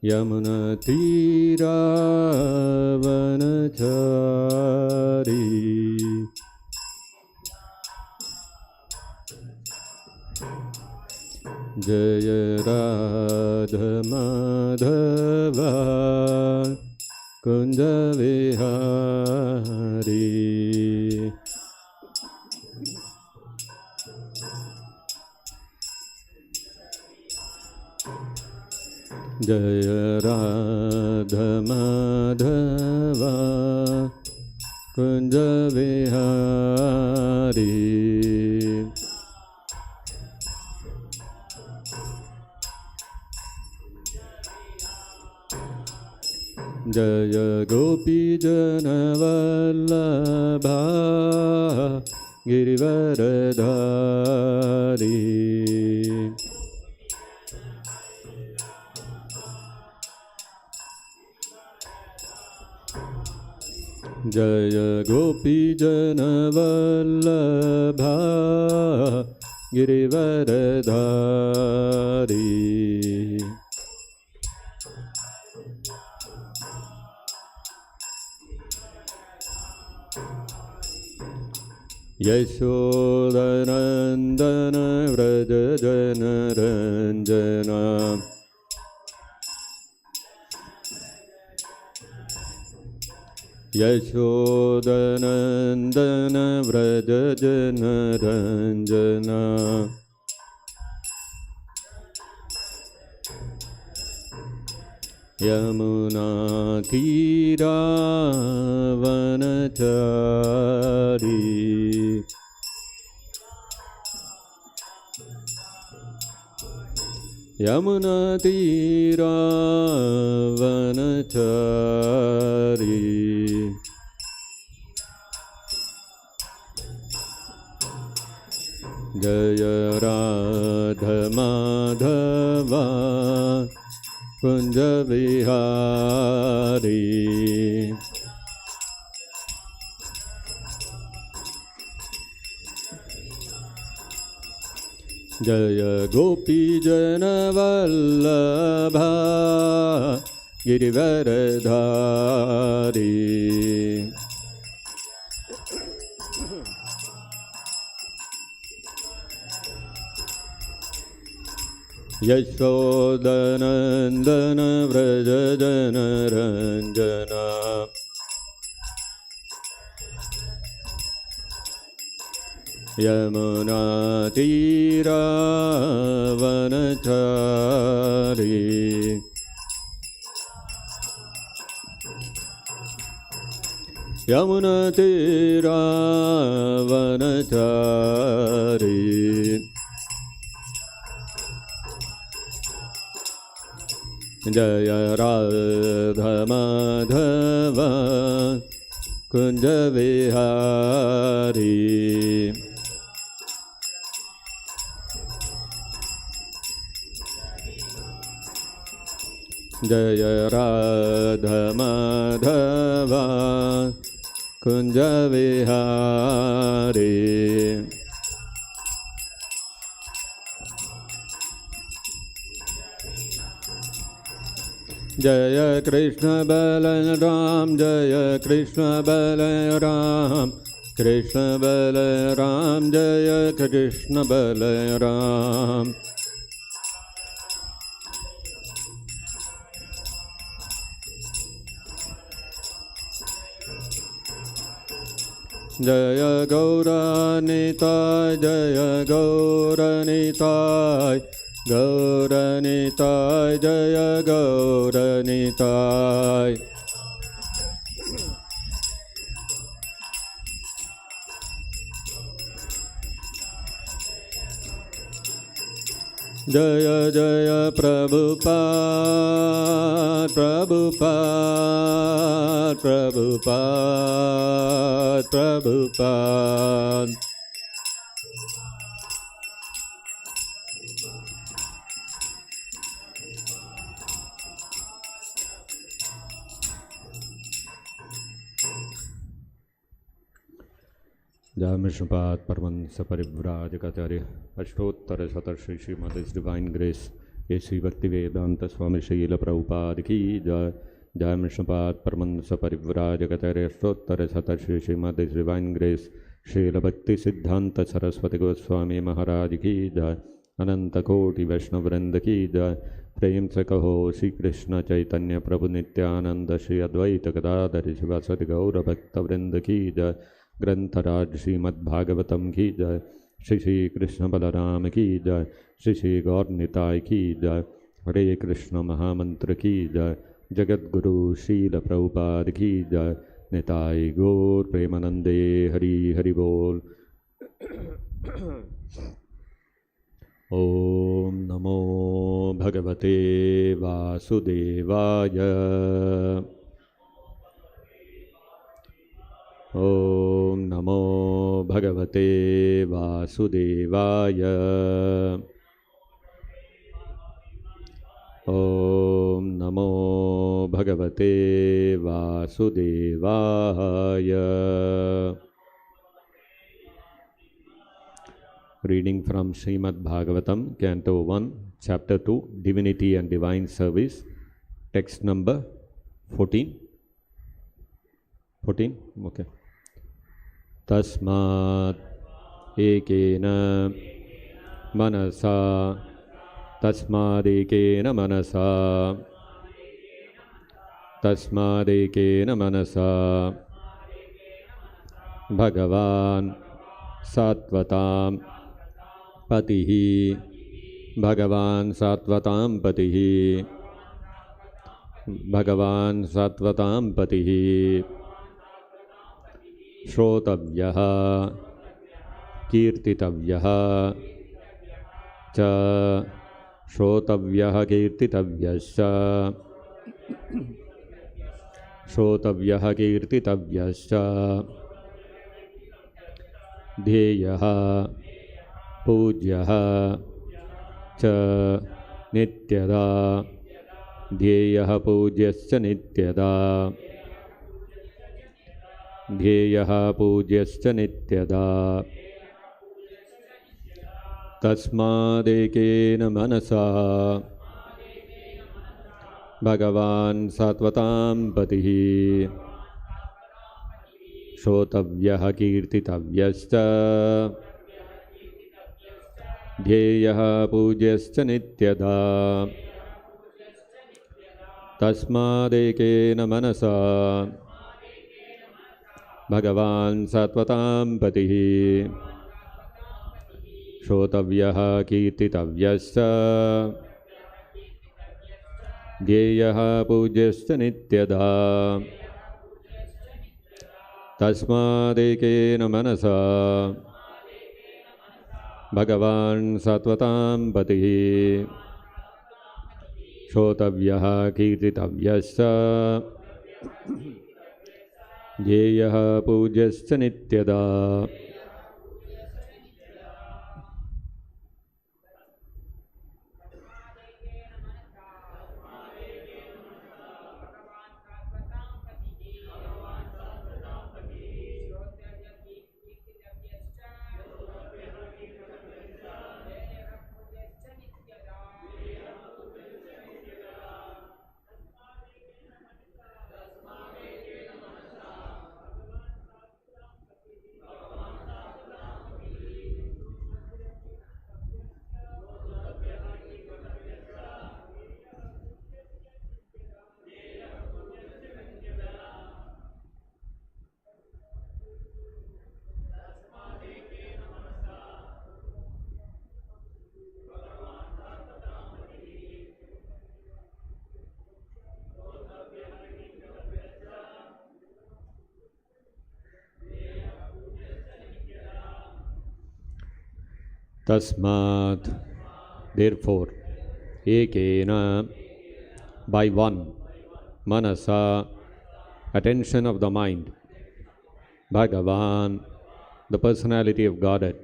yamunatiravanachari jaya radha madhava kunja vihari jaya radha madhava kunja vihari jaya gopi jana vallabha girivaradhari jaya gopi jana vallabha girivaradhari Yashodanandana vraja jana ranjana Yashodanandana vraja jana ranjana Yamuna tiravanachari Yamuna tiravanachari Jaya Radha Madhava Kunja Vihari Jaya Gopi Jana Vallabha Girivaradhari Yashodanandana vraja jana ranjana Yamuna tiravanachari Yamuna tiravanachari Jaya Radha Madhava Kunja Vihari Jaya Radha Madhava Kunja Vihari Jaya Krishna Balaram Jaya Krishna Balaram Krishna Balaram Jaya Krishna Balaram Jaya Gaura Nitai Jaya Gaura Nitai Gaura Nitai Jaya Gaura Nitai Jaya Jaya Prabhupada Prabhupada Prabhupada Prabhupada Jamishnupad Paramahansa Parivrajakacharya Ashtotara Satar Shri Srimad His Divine Grace ये श्री भक्ति वेदांत स्वामी शील प्रभुपाद की जय। जय विष्णुपाद परमहंस परिव्राजकतरेष्टोत्तर शत Shri Shrimad divine grace शील भक्ति सिद्धांत सरस्वती गोस्वामी महाराज की जय। अनंत कोटि वैष्णव वृंद की जय। प्रेम से कहो श्री कृष्ण चैतन्य प्रभु नित्यानंद श्री अद्वैत गदाधर शिवासदि गौर भक्त वृंद की जय। ग्रंथराज श्रीमद्भागवतम की जय। श्री श्री कृष्ण बलराम की जय। श्री श्री गौर निताय की जय। हरे कृष्ण महामंत्र की जय। जगत गुरु शील प्रभुपाद की जय। निताय गौर प्रेमानंदे हरि हरि बोल। ओम नमो भगवते वासुदेवाय। ओम नमो भगवते वासुदेवाय। ओम नमो भगवते वासुदेवाय। Reading from Srimad-Bhagavatam, Canto 1, Chapter 2, Divinity and Divine Service, text number 14. 14? Okay. Tasmat ekena manasa. Tasmadekena manasa. Tasmadekena manasa. Bhagavan Sattvatam Patihi. Bhagavan Sattvatam Patihi. Bhagavan Sattvatam Patihi. Shrotavyaha Kirtitavyaha Cha. Shrotavyaha Kirtitavyascha. Shrotavyaha Kirtitavyascha. Dhyeyaha Pujyaha Cha Nityada. Dhyeyaha Pugyascha Nityada. Dhyeyaha Pugyascha Nityada. Tasmadekena manasa. Bhagavan Sattvatam Patihi. Shrotavyaha Kirtitavyascha. Dhyeyaha Pugyascha Nityada. Tasmadekena manasa. Bhagavan Sattvatam Patihi. Shrotavyaha Kirtitavyascha. Dhyeyaha Pugyascha Nityada. Tasmadekena manasa. Bhagavan Sattvatam Patihi. Shrotavyaha Kirtitavyascha. Dhyeyaha Pugyascha Nityada. Tasmat, therefore, ekena, by one, manasa, attention of the mind, Bhagavan, the personality of Godhead,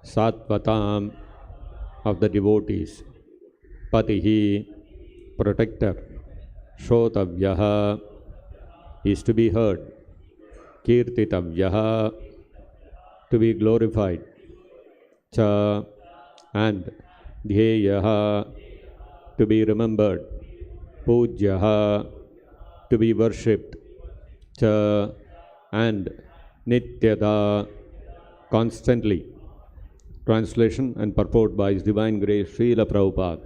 Sattvatam, of the devotees, Patihi, protector, Shrotavyaha, is to be heard, Kirtitavyaha, to be glorified, Cha, and dhyeyaha, to be remembered, pujyaha, to be worshipped, cha, and nityada, constantly. Translation and purport by His Divine Grace Srila Prabhupada.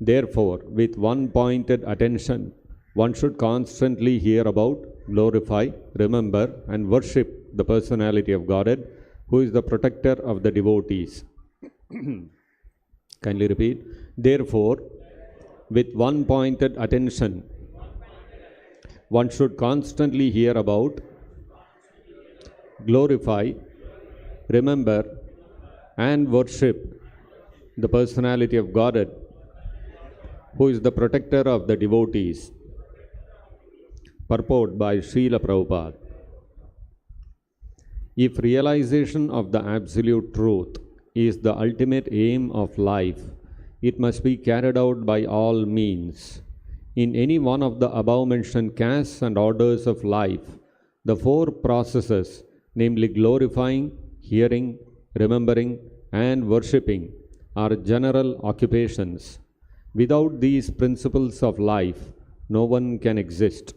Therefore, with one pointed attention, one should constantly hear about, glorify, remember, and worship the personality of Godhead, who is the protector of the devotees. Kindly repeat. Therefore, with one pointed attention, one should constantly hear about, glorify, remember, and worship the personality of Godhead, who is the protector of the devotees. Purport by Srila Prabhupada. If realization of the absolute truth is the ultimate aim of life, it must be carried out by all means. In any one of the above-mentioned castes and orders of life, the four processes, namely glorifying, hearing, remembering, and worshipping, are general occupations. Without these principles of life, no one can exist.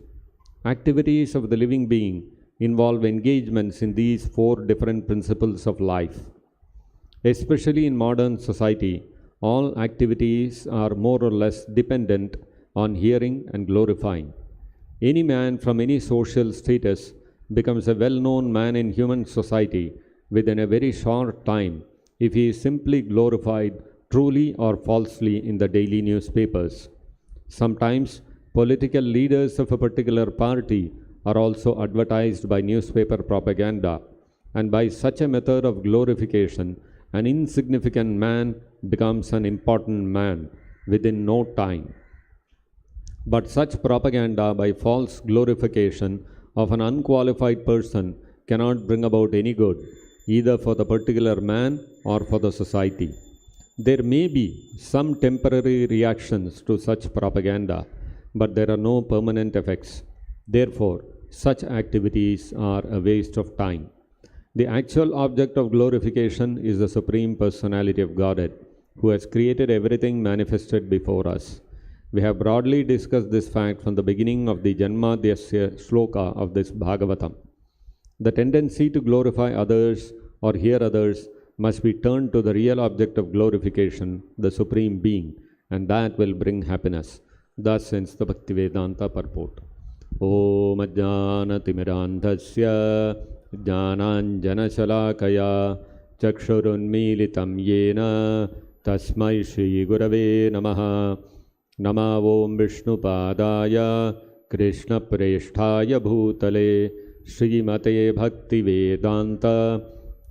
Activities of the living being involve engagements in these four different principles of life. Especially in modern society, all activities are more or less dependent on hearing and glorifying. Any man from any social status becomes a well-known man in human society within a very short time if he is simply glorified truly or falsely in the daily newspapers. Sometimes political leaders of a particular party are also advertised by newspaper propaganda, and by such a method of glorification, an insignificant man becomes an important man within no time. But such propaganda by false glorification of an unqualified person cannot bring about any good, either for the particular man or for the society. There may be some temporary reactions to such propaganda, but there are no permanent effects. Therefore, such activities are a waste of time. The actual object of glorification is the Supreme Personality of Godhead, who has created everything manifested before us. We have broadly discussed this fact from the beginning of the Janmadhyasya Shloka of this Bhagavatam. The tendency to glorify others or hear others must be turned to the real object of glorification, the Supreme Being, and that will bring happiness. Thus ends the Bhaktivedanta purport. Om Ajnanatimidandhasya Jnananjanashalakaya Chakshurunmilitam Yena Tasmai Shri Gurave Namaha. Nama Om Vishnupadaya Krishna Presthaya Bhutale Srimate Bhaktivedanta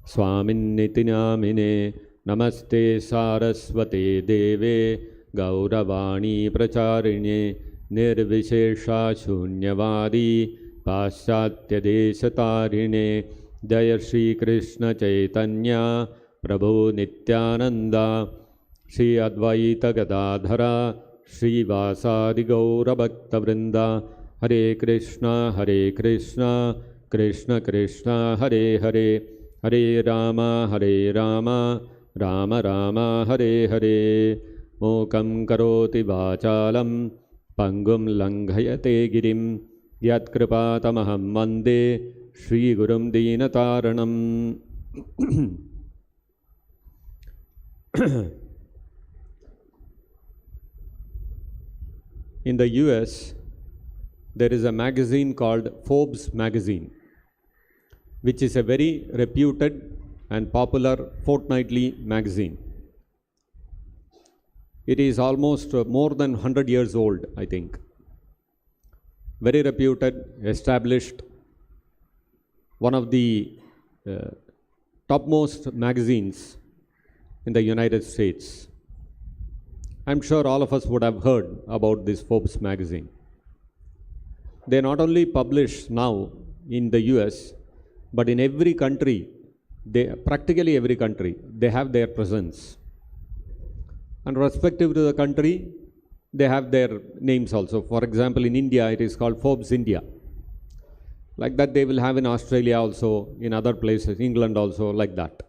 Swaminiti Namine Namaste Saraswate Deve Gauravani Pracharine Nirvishesha Shunyavadi Paschatya Deshatarine Jaya Shri Krishna Chaitanya Prabhu Nityananda Shri Advaita Gadadhara Shri Vasadi Gaura Bhakta Vrinda Hare Krishna Krishna Krishna Hare Hare Hare Rama Rama Rama Hare Hare Mokam Karoti Vachalam Pangum Langhayate Girim Yat Kripatamaham Vande Shri Gurum Dinataranam. In the US, there is a magazine called Forbes magazine, which is a very reputed and popular fortnightly magazine. It is almost more than 100 years old, I think. Very reputed, established, one of the topmost magazines in the United States. I'm sure all of us would have heard about this Forbes magazine. They not only publish now in the US, but in every country, practically every country, they have their presence. And respective to the country, they have their names also. For example, in India, it is called Forbes India. Like that they will have in Australia also, in other places, England also, like that.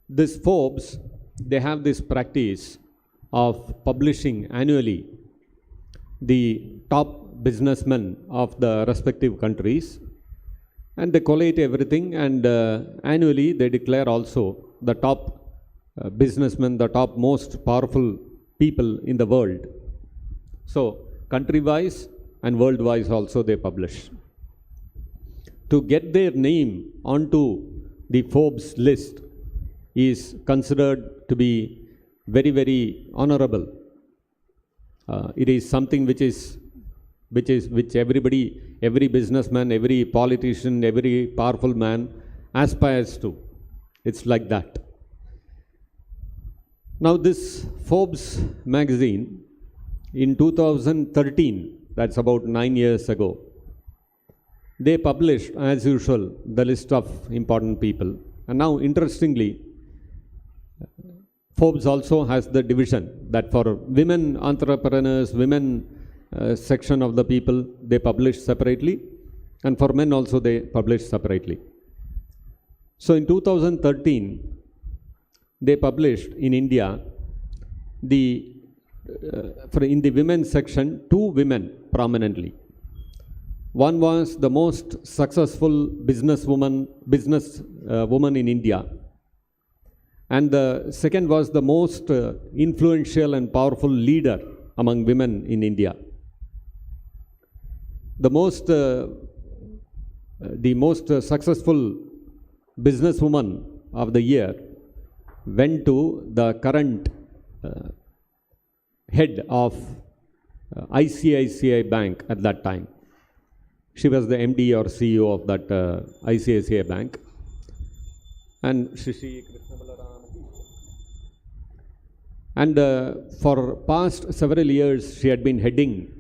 This Forbes they have this practice of publishing annually the top businessmen of the respective countries, and they collate everything, and annually they declare also the top businessmen, the top most powerful people in the world. So country-wise and world-wise also they publish. To get their name onto the Forbes list is considered to be very, very honorable. It is something which everybody, every businessman, every politician, every powerful man aspires to. It's like that. Now this Forbes magazine in 2013, that's about 9 years ago, they published, as usual, the list of important people. And now, interestingly, Forbes also has the division that for women entrepreneurs, women section of the people, they publish separately, and for men also they publish separately. So in 2013, they published in India in the women's section, 2 women prominently. One was the most successful woman in India, and the second was the most influential and powerful leader among women in India. The most successful businesswoman of the year went to the current head of ICICI Bank at that time. She was the MD or CEO of that ICICI Bank. And for past several years, she had been heading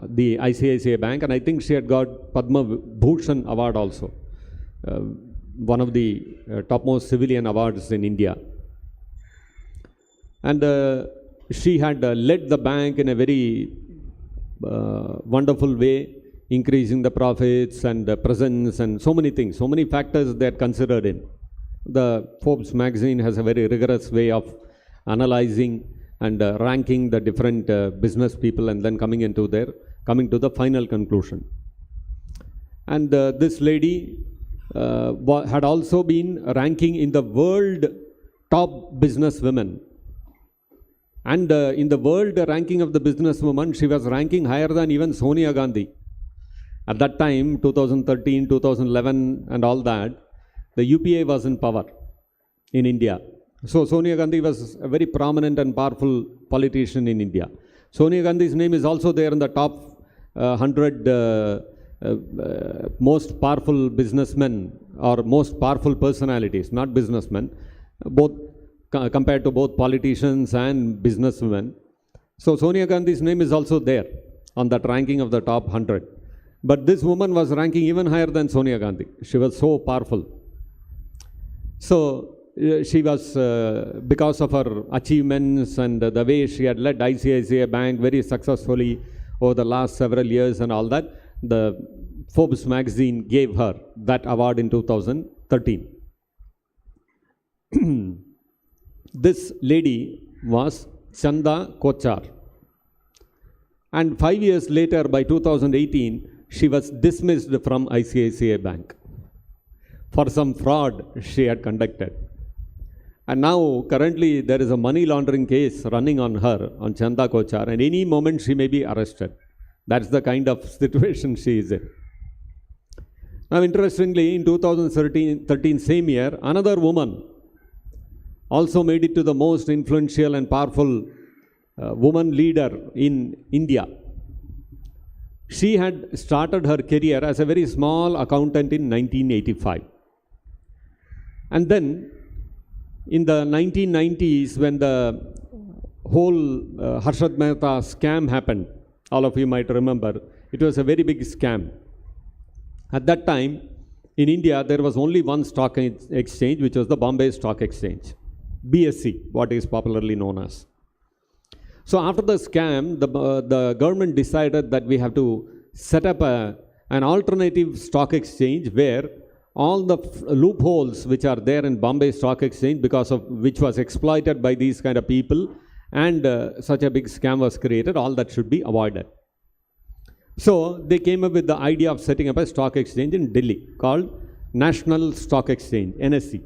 the ICICI Bank, and I think she had got Padma Bhushan Award also, one of the topmost civilian awards in India. And she had led the bank in a very wonderful way, increasing the profits and the presence and so many things, so many factors they had considered in. The Forbes magazine has a very rigorous way of analyzing and ranking the different business people and then coming to the final conclusion. And this lady had also been ranking in the world top business women. And in the world ranking of the business woman, she was ranking higher than even Sonia Gandhi. At that time, 2013, 2011 and all that, the UPA was in power in India. So Sonia Gandhi was a very prominent and powerful politician in India. Sonia Gandhi's name is also there in the top 100 most powerful businessmen or most powerful personalities, not businessmen, both compared to both politicians and businesswomen. So Sonia Gandhi's name is also there on that ranking of the top 100. But this woman was ranking even higher than Sonia Gandhi. She was so powerful. So she was, because of her achievements and the way she had led ICICI Bank very successfully over the last several years and all that, the Forbes magazine gave her that award in 2013. This lady was Chanda Kochar. And 5 years later, by 2018, she was dismissed from ICICI Bank for some fraud she had conducted. And now, currently, there is a money laundering case running on her, on Chanda Kochar, and any moment she may be arrested. That's the kind of situation she is in. Now, interestingly, in 2013, same year, another woman also made it to the most influential and powerful woman leader in India. She had started her career as a very small accountant in 1985. And then, in the 1990s, when the whole Harshad Mehta scam happened, all of you might remember, it was a very big scam. At that time, in India, there was only one stock exchange, which was the Bombay Stock Exchange, BSE, what is popularly known as. So after the scam, the government decided that we have to set up an alternative stock exchange where all the loopholes which are there in Bombay Stock Exchange, because of which was exploited by these kind of people, and such a big scam was created, all that should be avoided. So they came up with the idea of setting up a stock exchange in Delhi called National Stock Exchange, NSE.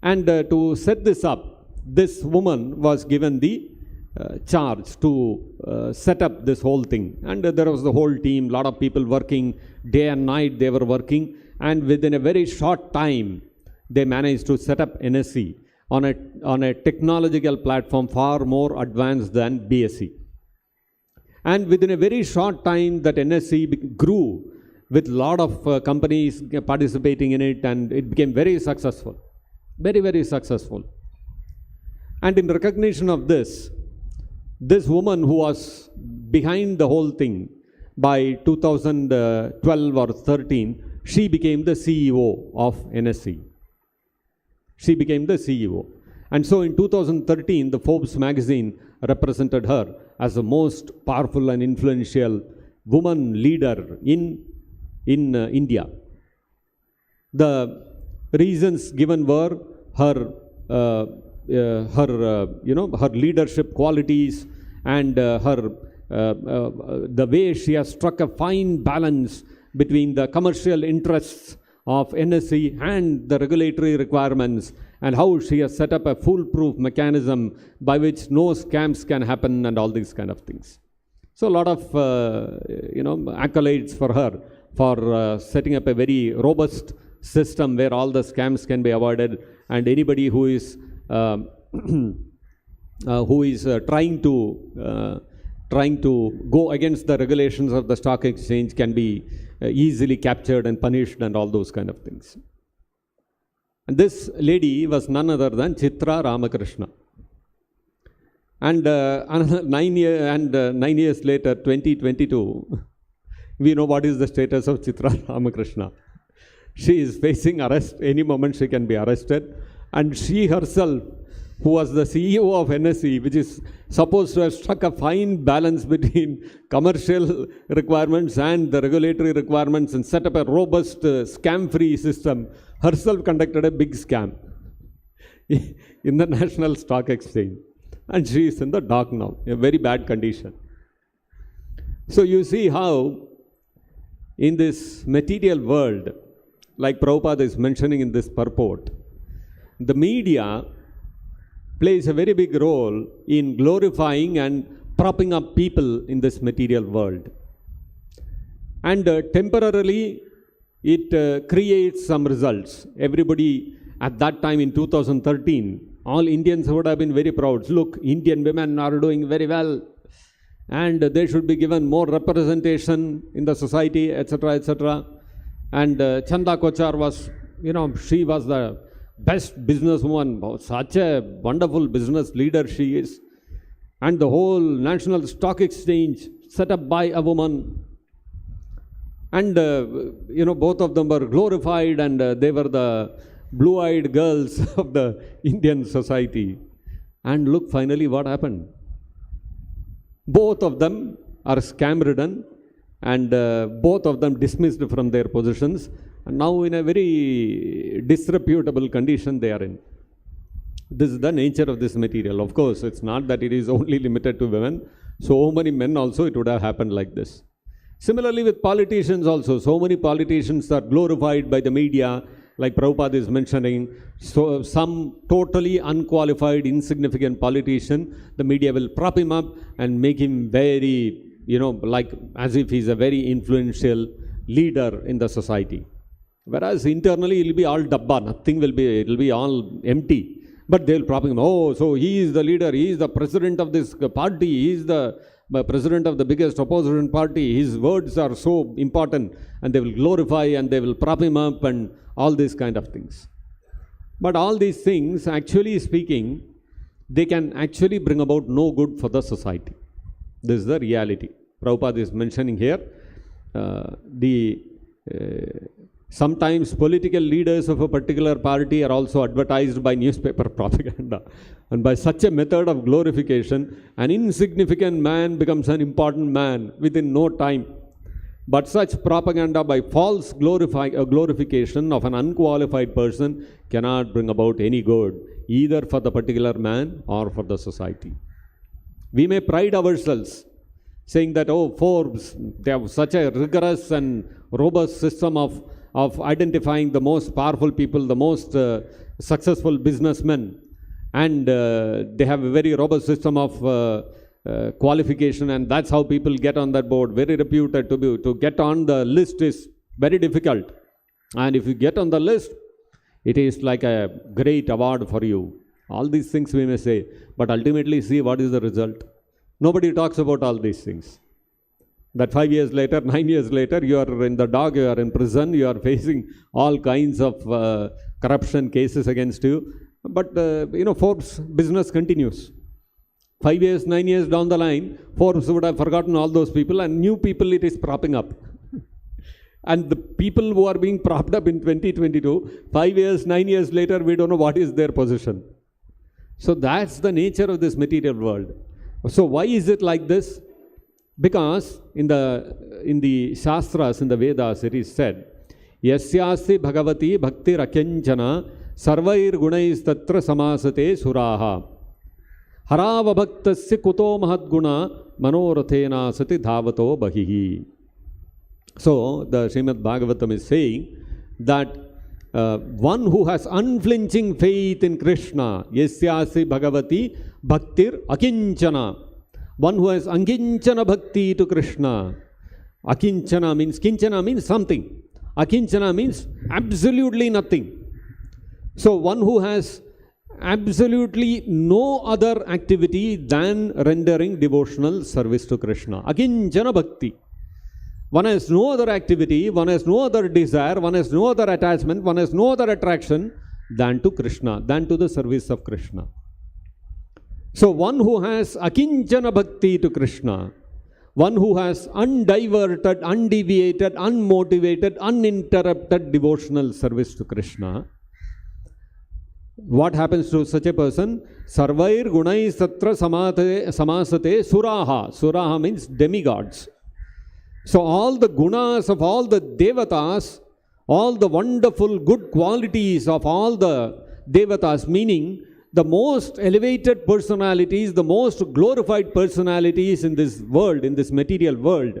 And to set this up, this woman was given the charge to set up this whole thing. And there was the whole team, lot of people working, day and night they were working, and within a very short time, they managed to set up NSE on a technological platform far more advanced than BSE. And within a very short time, that NSE grew with a lot of companies participating in it, and it became very successful. Very, very successful. And in recognition of this, this woman who was behind the whole thing, by 2012 or 13, she became the CEO of NSE. She became the CEO. And so in 2013, the Forbes magazine represented her as the most powerful and influential woman leader in India. The reasons given were her leadership qualities, and the way she has struck a fine balance between the commercial interests of NSE and the regulatory requirements, and how she has set up a foolproof mechanism by which no scams can happen, and all these kind of things. So a lot of accolades for her for setting up a very robust system where all the scams can be avoided, and anybody who is trying to go against the regulations of the stock exchange can be easily captured and punished, and all those kind of things. And this lady was none other than Chitra Ramakrishna. And 9 years later, 2022, we know what is the status of Chitra Ramakrishna. She is facing arrest. Any moment she can be arrested. And she herself, who was the CEO of NSE, which is supposed to have struck a fine balance between commercial requirements and the regulatory requirements and set up a robust scam-free system, herself conducted a big scam in the National Stock Exchange. And she is in the dock now, a very bad condition. So you see how in this material world, like Prabhupada is mentioning in this purport, the media plays a very big role in glorifying and propping up people in this material world. And temporarily, it creates some results. Everybody at that time in 2013, all Indians would have been very proud. Look, Indian women are doing very well, and they should be given more representation in the society, etc., etc. And Chanda Kochar was, she was the best businesswoman, such a wonderful business leader she is. And the whole National Stock Exchange set up by a woman. And, both of them were glorified, and they were the blue-eyed girls of the Indian society. And look, finally what happened? Both of them are scam-ridden, and both of them dismissed from their positions, and now in a very disreputable condition they are in. This is the nature of this material. Of course, it's not that it is only limited to women. So many men also, it would have happened like this. Similarly with politicians also, so many politicians are glorified by the media, like Prabhupada is mentioning. So some totally unqualified, insignificant politician, the media will prop him up and make him very, like as if he's a very influential leader in the society. Whereas internally it will be all dabba, nothing will be, it will be all empty. But they will prop him, oh, so he is the leader, he is the president of this party, he is the president of the biggest opposition party, his words are so important, and they will glorify and they will prop him up and all these kind of things. But all these things, actually speaking, they can actually bring about no good for the society. This is the reality. Prabhupada is mentioning here, sometimes political leaders of a particular party are also advertised by newspaper propaganda. And by such a method of glorification, an insignificant man becomes an important man within no time. But such propaganda by false glorification of an unqualified person cannot bring about any good, either for the particular man or for the society. We may pride ourselves saying that, oh, Forbes, they have such a rigorous and robust system of identifying the most powerful people, the most successful businessmen, and they have a very robust system of qualification, and that's how people get on that board, very reputed. To get on the list is very difficult, and if you get on the list, it is like a great award for you. All these things we may say, but ultimately see what is the result. Nobody talks about all these things. That 5 years later, 9 years later, you are in the dock, you are in prison, you are facing all kinds of corruption cases against you. But, Forbes business continues. 5 years, 9 years down the line, Forbes would have forgotten all those people, and new people it is propping up. And the people who are being propped up in 2022, 5 years, 9 years later, we don't know what is their position. So that's the nature of this material world. So why is it like this? Because in the Shastras, in the Vedas, it is said, Yasyasti Bhagavati Bhakti Rakyanchana Sarvair Gunais Tatra Samasate Suraha Harava Bhaktasya Kuto Mahadguna Manorathena Sati Dhavato Bahihi. So the Srimad-Bhagavatam is saying that one who has unflinching faith in Krishna, Yasyasi Bhagavati Bhaktir Akinchana, one who has Ankinchana Bhakti to Krishna. Akinchana means, Kinchana means something. Akinchana means absolutely nothing. So one who has absolutely no other activity than rendering devotional service to Krishna. Akinchana Bhakti. One has no other activity, one has no other desire, one has no other attachment, one has no other attraction than to Krishna, than to the service of Krishna. So one who has akinchana bhakti to Krishna, one who has undiverted, undeviated, unmotivated, uninterrupted devotional service to Krishna, what happens to such a person? Sarvair gunai satra samasate suraha. Suraha means demigods. So all the gunas of all the devatas, all the wonderful good qualities of all the devatas, meaning the most elevated personalities, the most glorified personalities in this world, in this material world,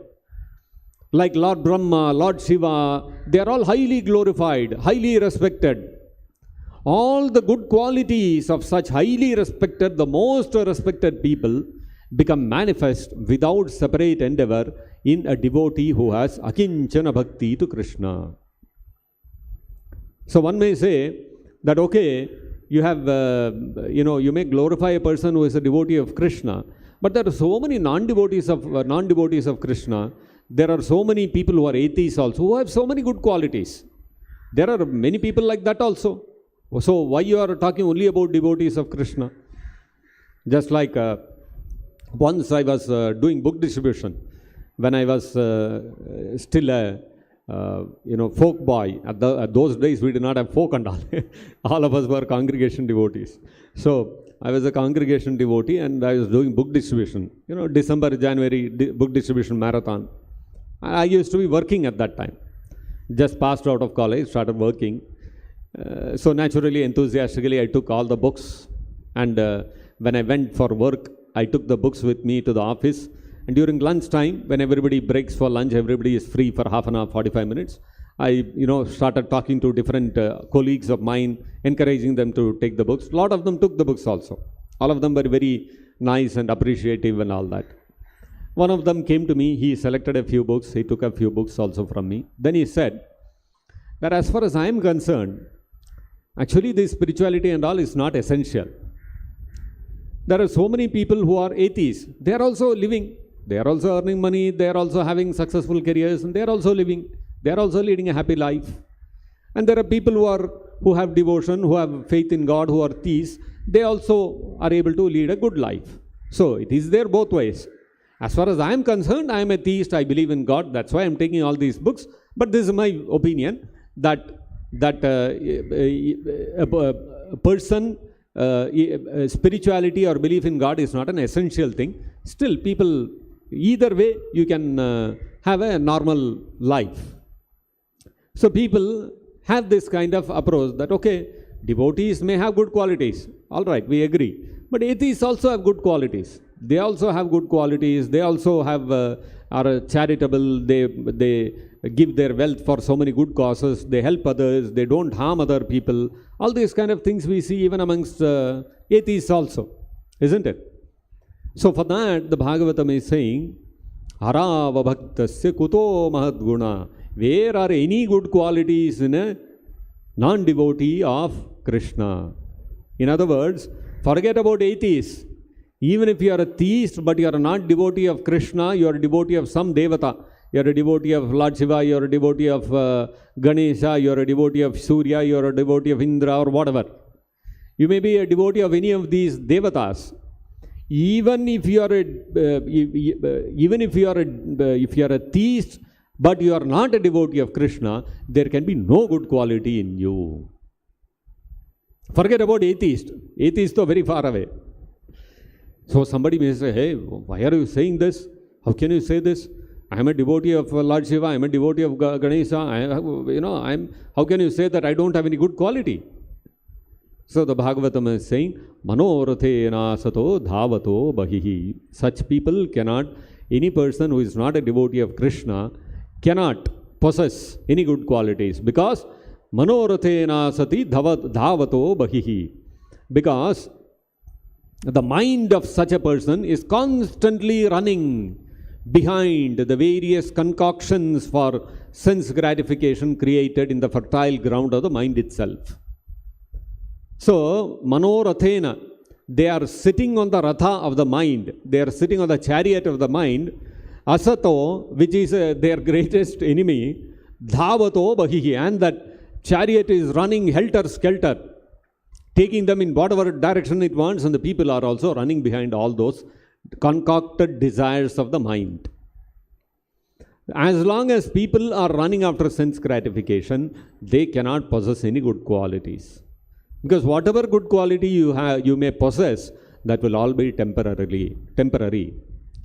like Lord Brahma, Lord Shiva, they are all highly glorified, highly respected. All the good qualities of such highly respected, the most respected people become manifest without separate endeavor in a devotee who has akinchana bhakti to Krishna. So one may say that, okay, you have, you may glorify a person who is a devotee of Krishna, but there are so many non-devotees of Krishna. There are so many people who are atheists also, who have so many good qualities. There are many people like that also. So why you are talking only about devotees of Krishna? Just like once I was doing book distribution, when I was still a folk boy. At those days we did not have folk and all. All of us were congregation devotees. So I was a congregation devotee and I was doing book distribution. December, January book distribution marathon. I used to be working at that time. Just passed out of college, started working. So naturally, enthusiastically, I took all the books. And when I went for work, I took the books with me to the office. And during lunch time, when everybody breaks for lunch, everybody is free for half an hour, 45 minutes. I, started talking to different colleagues of mine, encouraging them to take the books. A lot of them took the books also. All of them were very nice and appreciative and all that. One of them came to me. He selected a few books. He took a few books also from me. Then he said that as far as I am concerned, actually this spirituality and all is not essential. There are so many people who are atheists. They are also living. They are also earning money, they are also having successful careers, and they are also living. They are also leading a happy life. And there are people who have devotion, who have faith in God, who are theists. They also are able to lead a good life. So it is there both ways. As far as I am concerned, I am a theist, I believe in God. That's why I am taking all these books. But this is my opinion, that a person, spirituality or belief in God is not an essential thing. Still, people either way you can have a normal life. So people have this kind of approach that, okay, devotees may have good qualities. All right, we agree. But atheists also have good qualities. They also have good qualities. They also have are charitable. They give their wealth for so many good causes. They help others. They don't harm other people. All these kind of things we see even amongst atheists also, isn't it? So for that, the Bhagavatam is saying, Harava bhaktasya kuto mahadguna. Where are any good qualities in a non-devotee of Krishna? In other words, forget about atheists. Even if you are a theist, but you are not devotee of Krishna, you are a devotee of some devata. You are a devotee of Lord Shiva, you are a devotee of Ganesha, you are a devotee of Surya, you are a devotee of Indra or whatever. You may be a devotee of any of these devatas. Even if you are a theist, but you are not a devotee of Krishna, there can be no good quality in you. Forget about atheist. Atheist is very far away. So somebody may say, hey, why are you saying this? How can you say this? I am a devotee of Lord Shiva, I am a devotee of Ganesha, how can you say that I don't have any good quality? So the Bhagavatam is saying, Manorathena sato dhavato bahihi. Such people cannot, any person who is not a devotee of Krishna cannot possess any good qualities, because Manorathena sati dhavato bahihi. Because the mind of such a person is constantly running behind the various concoctions for sense gratification created in the fertile ground of the mind itself. So, Manorathena, they are sitting on the ratha of the mind, they are sitting on the chariot of the mind. Asato, which is their greatest enemy, dhavato bahihi, and that chariot is running helter-skelter, taking them in whatever direction it wants, and the people are also running behind all those concocted desires of the mind. As long as people are running after sense gratification, they cannot possess any good qualities. Because whatever good quality you may possess, that will all be temporary.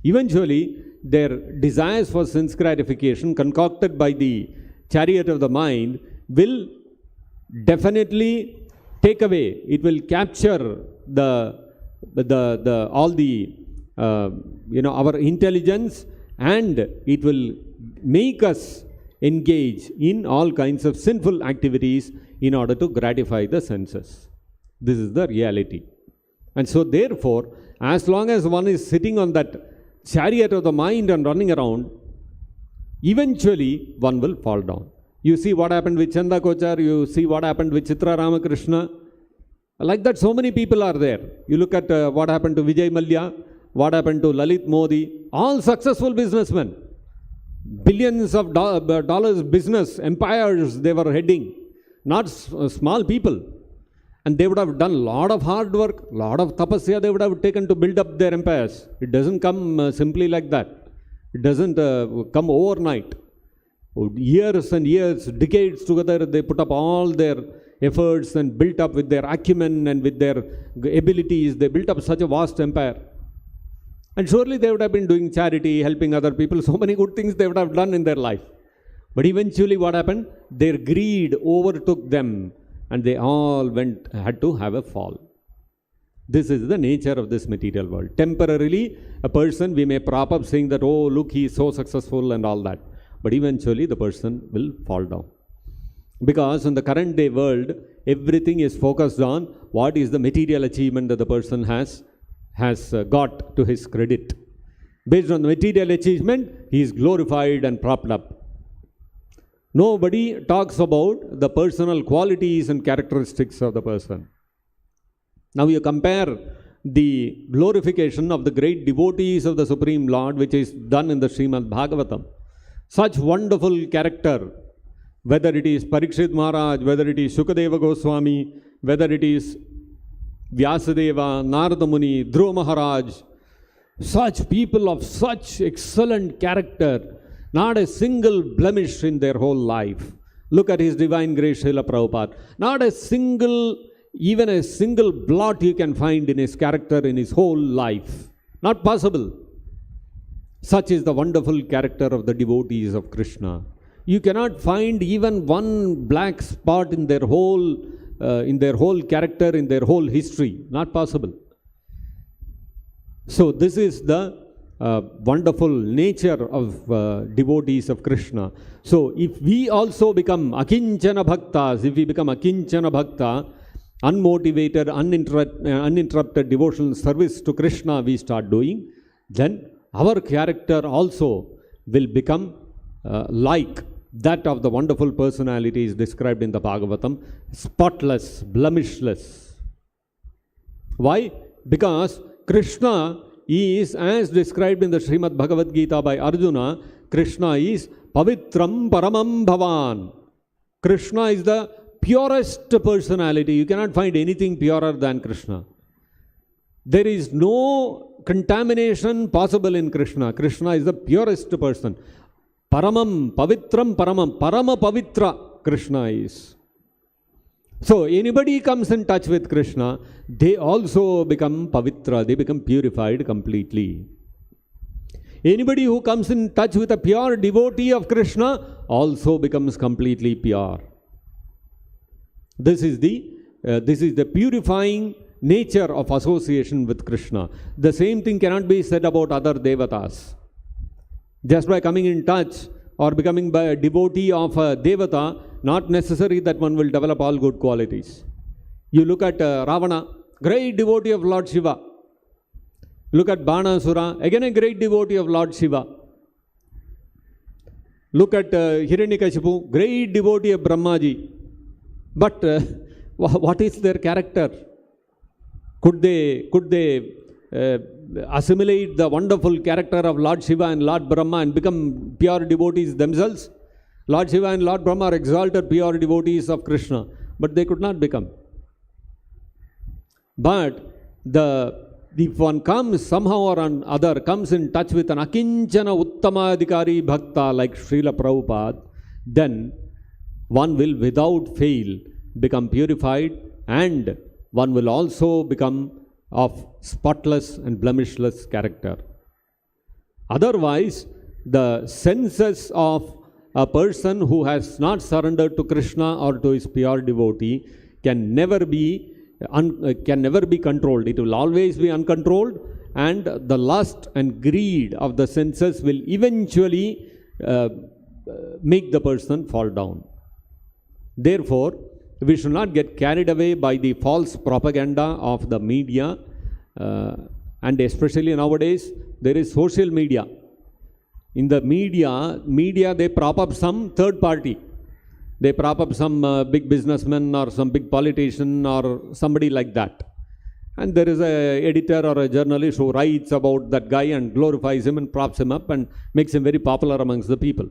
Eventually, their desires for sense gratification concocted by the chariot of the mind will definitely take away. It will capture our intelligence, and it will make us engage in all kinds of sinful activities in order to gratify the senses. This is the reality. And so therefore, as long as one is sitting on that chariot of the mind and running around, eventually one will fall down. You see what happened with Chanda Kochar, you see what happened with Chitra Ramakrishna. Like that, so many people are there. You look at what happened to Vijay Mallya, what happened to Lalit Modi, all successful businessmen. Billions of dollars business empires they were heading, not small people. And they would have done a lot of hard work, a lot of tapasya they would have taken to build up their empires. It doesn't come simply like that. It doesn't come overnight. Years and years, decades together, they put up all their efforts and built up with their acumen and with their abilities. They built up such a vast empire. And surely they would have been doing charity, helping other people, so many good things they would have done in their life. But eventually what happened? Their greed overtook them, and they all had to have a fall. This is the nature of this material world. Temporarily, a person, we may prop up saying that, oh, look, he is so successful and all that. But eventually the person will fall down. Because in the current day world, everything is focused on what is the material achievement that the person has got to his credit. Based on the material achievement, he is glorified and propped up. Nobody talks about the personal qualities and characteristics of the person. Now you compare the glorification of the great devotees of the Supreme Lord, which is done in the Srimad-Bhagavatam. Such wonderful character, whether it is Parikshit Maharaj, whether it is Shukadeva Goswami, whether it is Vyasadeva, Narada Muni, Dhruva Maharaj, such people of such excellent character, not a single blemish in their whole life. Look at His Divine Grace Srila Prabhupada. Not even a single blot you can find in his character in his whole life. Not possible. Such is the wonderful character of the devotees of Krishna. You cannot find even one black spot in their whole character, in their whole history. Not possible. So this is the wonderful nature of devotees of Krishna. So if we also become akinchana bhaktas, if we become akinchana bhakta, unmotivated, uninterrupted devotional service to Krishna we start doing, then our character also will become like that of the wonderful personalities described in the Bhagavatam, spotless, blemishless. Why? Because Krishna is, as described in the Srimad-Bhagavatam by Arjuna, Krishna is Pavitram Paramam Bhavan. Krishna is the purest personality. You cannot find anything purer than Krishna. There is no contamination possible in Krishna. Krishna is the purest person. Paramam, Pavitram Paramam, Parama Pavitra Krishna is. So anybody comes in touch with Krishna, they also become Pavitra, they become purified completely. Anybody who comes in touch with a pure devotee of Krishna also becomes completely pure. This is the purifying nature of association with Krishna. The same thing cannot be said about other devatas. Just by coming in touch or becoming a devotee of a devata, not necessary that one will develop all good qualities. You look at Ravana, great devotee of Lord Shiva. Look at Banasura, again a great devotee of Lord Shiva. Look at Hiranyakashipu, great devotee of Brahmaji. But what is their character? Could they assimilate the wonderful character of Lord Shiva and Lord Brahma and become pure devotees themselves? Lord Shiva and Lord Brahma are exalted pure devotees of Krishna, but they could not become. But if one comes somehow or other, comes in touch with an akinchana uttamadhikari bhakta like Srila Prabhupada, then one will without fail become purified, and one will also become of spotless and blemishless character. Otherwise, the senses of a person who has not surrendered to Krishna or to his pure devotee can never be controlled. It will always be uncontrolled, and the lust and greed of the senses will eventually make the person fall down. Therefore, we should not get carried away by the false propaganda of the media, and especially nowadays there is social media. In the media they prop up some third party. They prop up some big businessman or some big politician or somebody like that. And there is an editor or a journalist who writes about that guy and glorifies him and props him up and makes him very popular amongst the people.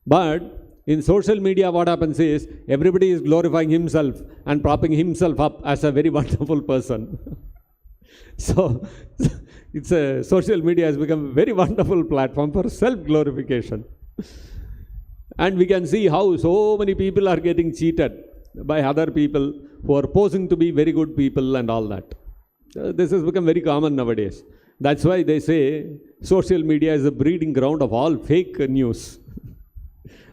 But in social media, what happens is everybody is glorifying himself and propping himself up as a very wonderful person. So social media has become a very wonderful platform for self-glorification. And we can see how so many people are getting cheated by other people who are posing to be very good people and all that. This has become very common nowadays. That's why they say social media is a breeding ground of all fake news.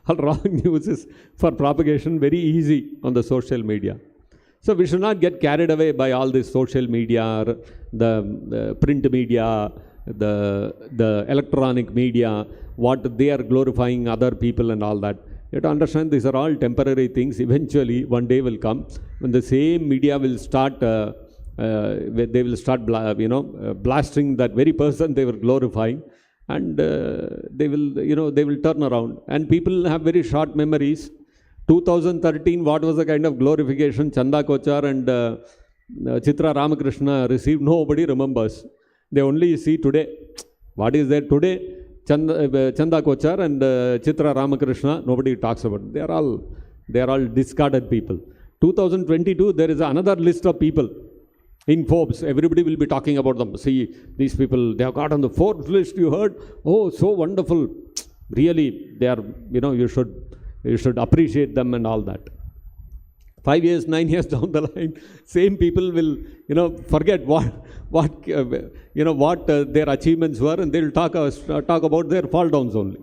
All wrong news is for propagation very easy on the social media. So we should not get carried away by all this social media, the print media, the electronic media, what they are glorifying other people and all that. You have to understand these are all temporary things. Eventually, one day will come when the same media will start, they will start blasting that very person they were glorifying, and they will turn around. And people have very short memories. 2013, what was the kind of glorification Chanda Kochar and Chitra Ramakrishna received? Nobody remembers. They only see today. What is there today? Chanda Kochar and Chitra Ramakrishna, nobody talks about it. They are all discarded people. 2022, there is another list of people in Forbes. Everybody will be talking about them. See, these people, they have got on the Forbes list, you heard? Oh, so wonderful. Really, they are, you should appreciate them and all that. 5 years, 9 years down the line, same people will, forget what their achievements were, and they will talk about their fall downs only.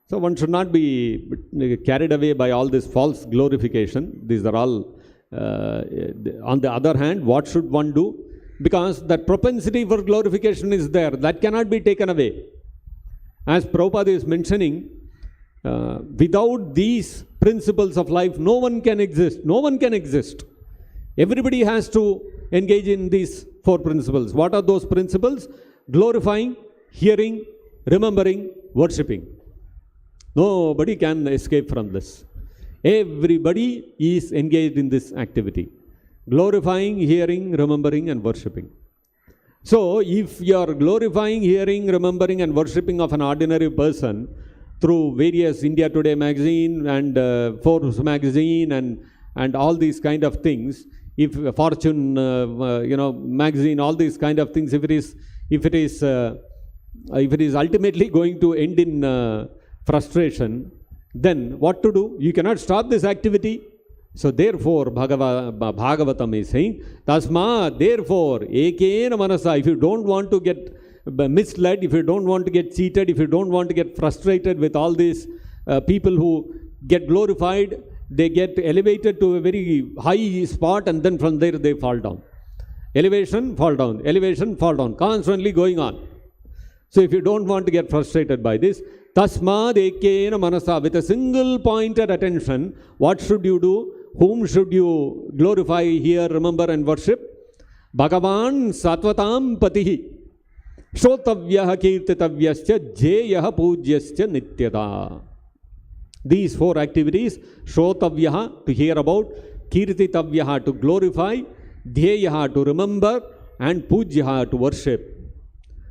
So one should not be carried away by all this false glorification. These are all, on the other hand, what should one do? Because that propensity for glorification is there. That cannot be taken away. As Prabhupada is mentioning, without these principles of life, no one can exist. No one can exist. Everybody has to engage in these 4 principles. What are those principles? Glorifying, hearing, remembering, worshipping. Nobody can escape from this. Everybody is engaged in this activity. Glorifying, hearing, remembering, and worshipping. So, if you are glorifying, hearing, remembering, and worshipping of an ordinary person through various India Today magazine and Forbes magazine and all these kind of things, if Fortune, magazine, all these kind of things, if it is ultimately going to end in frustration, then what to do? You cannot stop this activity. So therefore, Bhagavatam is saying, Tasma, therefore, ekena manasa, if you don't want to get misled, if you don't want to get cheated, if you don't want to get frustrated with all these people who get glorified, they get elevated to a very high spot, and then from there they fall down. Elevation, fall down, elevation, fall down, constantly going on. So if you don't want to get frustrated by this, Tasmad ekena manasa, with a single pointed attention, what should you do? Whom should you glorify, hear, remember, and worship? Bhagavan Satvatam Patihi, Shotavyaha Kirtitavyascha, Jeyah Pujyascha Nityada. These 4 activities: Shotavyaha, to hear about; Kirtitavyaha, to glorify; Dhyeyaha, to remember; and Pujyaha, to worship.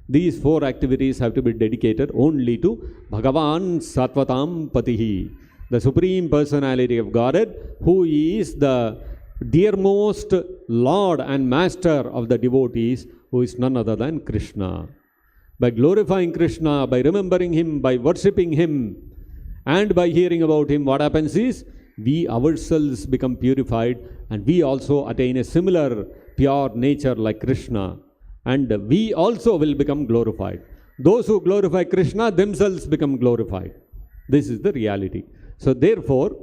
These 4 activities have to be dedicated only to Bhagavan Satvatam Patihi, the Supreme Personality of Godhead, who is the dearmost Lord and Master of the devotees, who is none other than Krishna. By glorifying Krishna, by remembering Him, by worshipping Him, and by hearing about Him, what happens is, we ourselves become purified, and we also attain a similar pure nature like Krishna, and we also will become glorified. Those who glorify Krishna themselves become glorified. This is the reality. So therefore,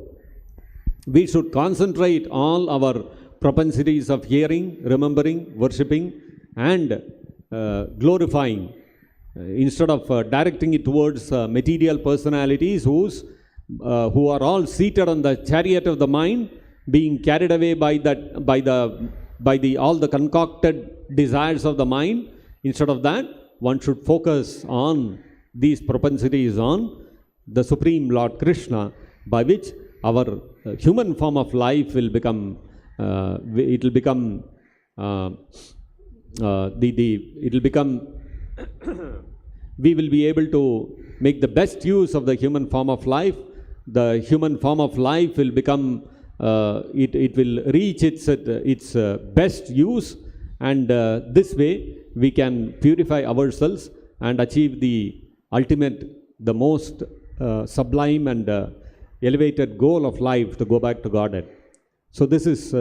we should concentrate all our propensities of hearing, remembering, worshipping, and glorifying, instead of directing it towards material personalities who are all seated on the chariot of the mind, being carried away by all the concocted desires of the mind. Instead of that, one should focus on these propensities on the Supreme Lord Krishna, by which our human form of life will become, we will be able to make the best use of the human form of life. The human form of life will become, it will reach its best use, and this way we can purify ourselves and achieve the ultimate, the most sublime and elevated goal of life, to go back to Godhead. So this is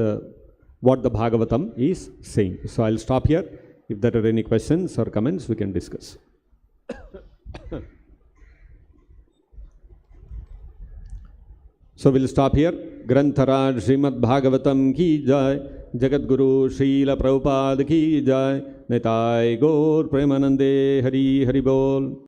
what the Bhagavatam is saying. So I'll stop here. If there are any questions or comments, we can discuss. So we'll stop here. Grantharaj Srimad-Bhagavatam ki jai, Jagat Guru Srila Prabhupada ki jai, Nitai Gaur Premanande Hari Hari Bol.